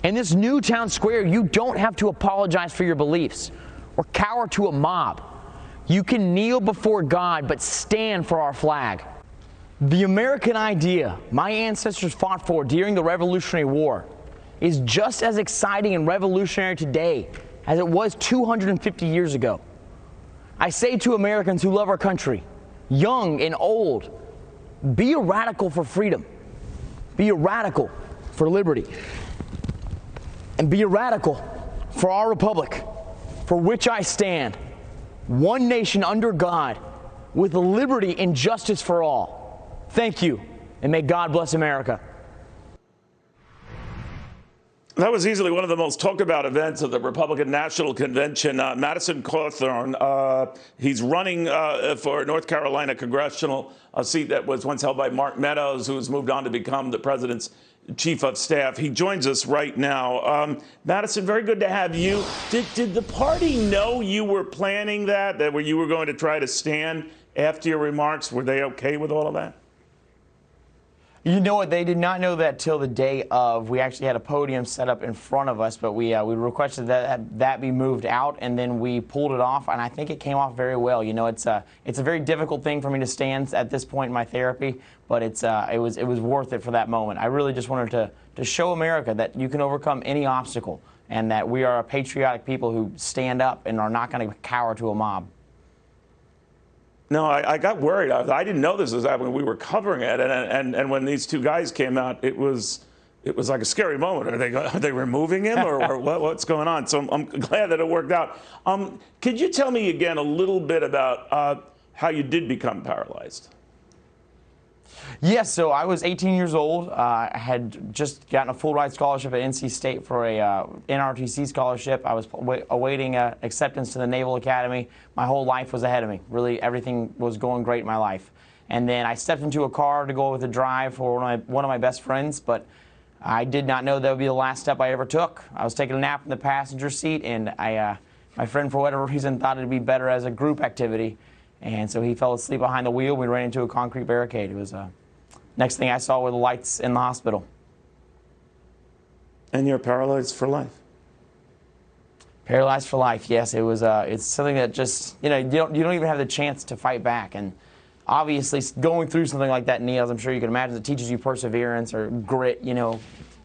In this new town square, you don't have to apologize for your beliefs or cower to a mob. You can kneel before God, but stand for our flag. The American idea my ancestors fought for during the Revolutionary War is just as exciting and revolutionary today as it was 250 years ago. I say to Americans who love our country, young and old, be a radical for freedom. Be a radical for liberty. And be a radical for our republic, for which I stand, one nation under God, with liberty and justice for all. Thank you, and may God bless America. That was easily one of the most talked about events of the Republican National Convention. Madison Cawthorn, he's running for North Carolina congressional, a seat that was once held by Mark Meadows, who has moved on to become the president's chief of staff. He joins us right now. Madison, very good to have you. Did the party know you were planning that you were going to try to stand after your remarks? Were they okay with all of that? You know what? They did not know that till the day of. We actually had a podium set up in front of us, but we requested that be moved out, and then we pulled it off, and I think it came off very well. You know, it's a very difficult thing for me to stand at this point in my therapy, but it was worth it for that moment. I really just wanted to show America that you can overcome any obstacle, and that we are a patriotic people who stand up and are not going to cower to a mob. No, I got worried. I didn't know this was happening. We were covering it, and when these two guys came out, it was like a scary moment. Are they removing him, or what's going on? So I'm glad that it worked out. Could you tell me again a little bit about how you did become paralyzed? Yes, so I was 18 years old. I had just gotten a full-ride scholarship at NC State for a NRTC scholarship. I was awaiting acceptance to the Naval Academy. My whole life was ahead of me. Really, everything was going great in my life. And then I stepped into a car to go with a drive for one of my best friends, but I did not know that would be the last step I ever took. I was taking a nap in the passenger seat, and my friend, for whatever reason, thought it would be better as a group activity. And so he fell asleep behind the wheel. We ran into a concrete barricade. It was next thing I saw were the lights in the hospital. And you're paralyzed for life. Paralyzed for life. Yes, it was. It's something that just you don't even have the chance to fight back. And obviously, going through something like that, Neil, as I'm sure you can imagine, it teaches you perseverance or grit.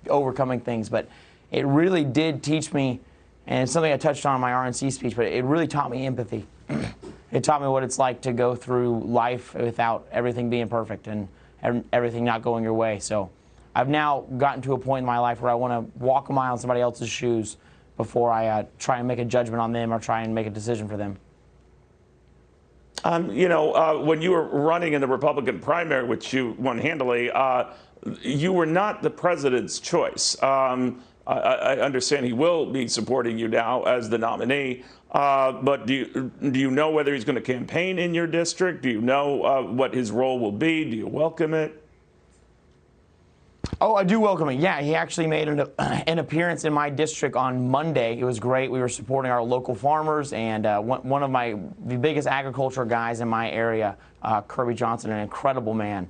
Overcoming things. But it really did teach me, and it's something I touched on in my RNC speech. But it really taught me empathy. It taught me what it's like to go through life without everything being perfect and everything not going your way. So I've now gotten to a point in my life where I want to walk a mile in somebody else's shoes before I try and make a judgment on them or try and make a decision for them. When you were running in the Republican primary, which you won handily, you were not the president's choice. I understand he will be supporting you now as the nominee. But do you know whether he's going to campaign in your district? Do you know what his role will be? Do you welcome it? Oh, I do welcome it. Yeah, he actually made an appearance in my district on Monday. It was great. We were supporting our local farmers, and one of the biggest agriculture guys in my area, Kirby Johnson, an incredible man.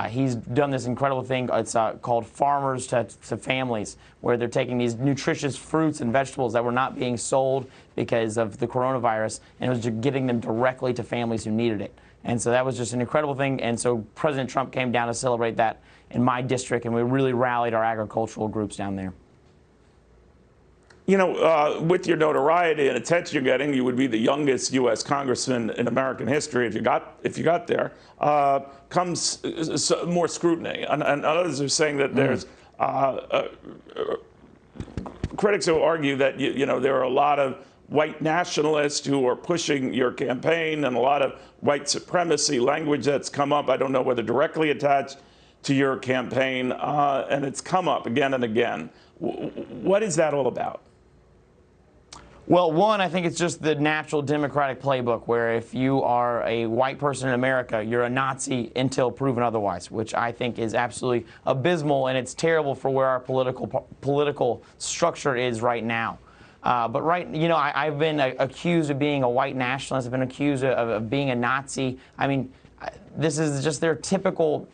He's done this incredible thing. It's called Farmers to Families, where they're taking these nutritious fruits and vegetables that were not being sold because of the coronavirus, and it was just getting them directly to families who needed it. And so that was just an incredible thing. And so President Trump came down to celebrate that in my district, and we really rallied our agricultural groups down there. With your notoriety and attention you're getting, you would be the youngest U.S. congressman in American history if you got there. Comes more scrutiny, and others are saying that there's critics who argue that there are a lot of white nationalists who are pushing your campaign, and a lot of white supremacy language that's come up. I don't know whether directly attached to your campaign, and it's come up again and again. What is that all about? Well, one, I think it's just the natural Democratic playbook, where if you are a white person in America, you're a Nazi until proven otherwise, which I think is absolutely abysmal, and it's terrible for where our political structure is right now. But I've been accused of being a white nationalist. I've been accused of being a Nazi. I mean, This is just their typical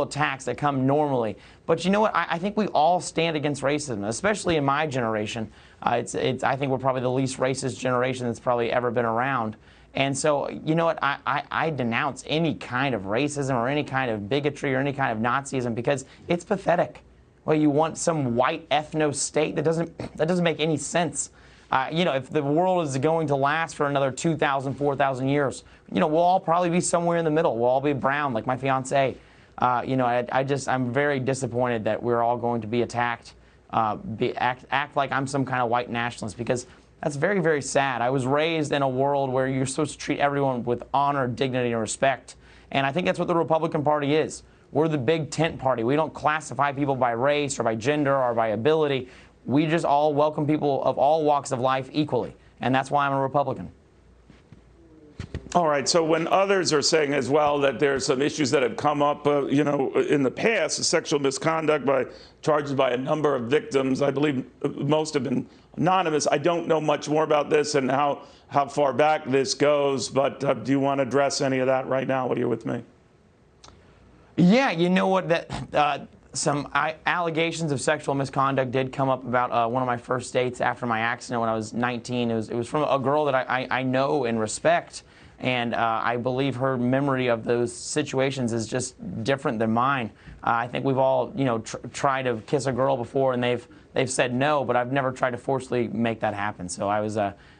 attacks that come normally. But you know what? I think we all stand against racism, especially in my generation. I think we're probably the least racist generation that's probably ever been around. And so, you know what? I denounce any kind of racism or any kind of bigotry or any kind of Nazism because it's pathetic. Well, you want some white ethno-state that doesn't make any sense. You know, if the world is going to last for another 2,000, 4,000 years, you know, we'll all probably be somewhere in the middle. We'll all be brown, like my fiance. You know, I'm very disappointed that we're all going to be attacked, act like I'm some kind of white nationalist, because that's very, very sad. I was raised in a world where you're supposed to treat everyone with honor, dignity, and respect. And I think that's what the Republican Party is. We're the big tent party. We don't classify people by race or by gender or by ability. We just all welcome people of all walks of life equally, and that's why I'm a Republican. All right. So when others are saying as well that there's some issues that have come up, you know, in the past, sexual misconduct by charges by a number of victims, I believe most have been anonymous. I don't know much more about this and how far back this goes, but do you want to address any of that right now while you're with me? Yeah, you know what? Some allegations of sexual misconduct did come up about one of my first dates after my accident when I was 19. It was from a girl that I know and respect, and I believe her memory of those situations is just different than mine. I think we've all, you know, tried to kiss a girl before, and they've said no, but I've never tried to forcefully make that happen. So I was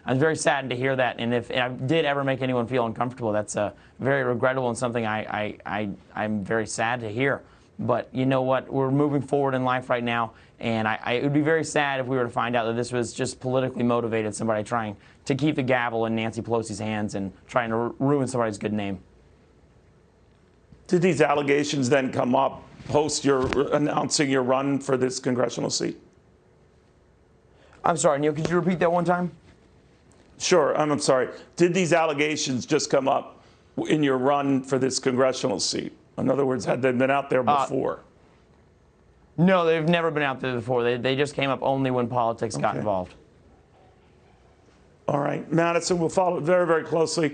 very saddened to hear that, and if I did ever make anyone feel uncomfortable, that's very regrettable and something I'm very sad to hear. But you know what? We're moving forward in life right now, and it would be very sad if we were to find out that this was just politically motivated, somebody trying to keep the gavel in Nancy Pelosi's hands and trying to ruin somebody's good name. Did these allegations then come up post your announcing your run for this congressional seat? I'm sorry, Neil, could you repeat that one time? Sure, I'm sorry. Did these allegations just come up in your run for this congressional seat? In other words, had they been out there before? No, they've never been out there before. They just came up only when politics got involved. All right. Madison, we'll follow it very, very closely.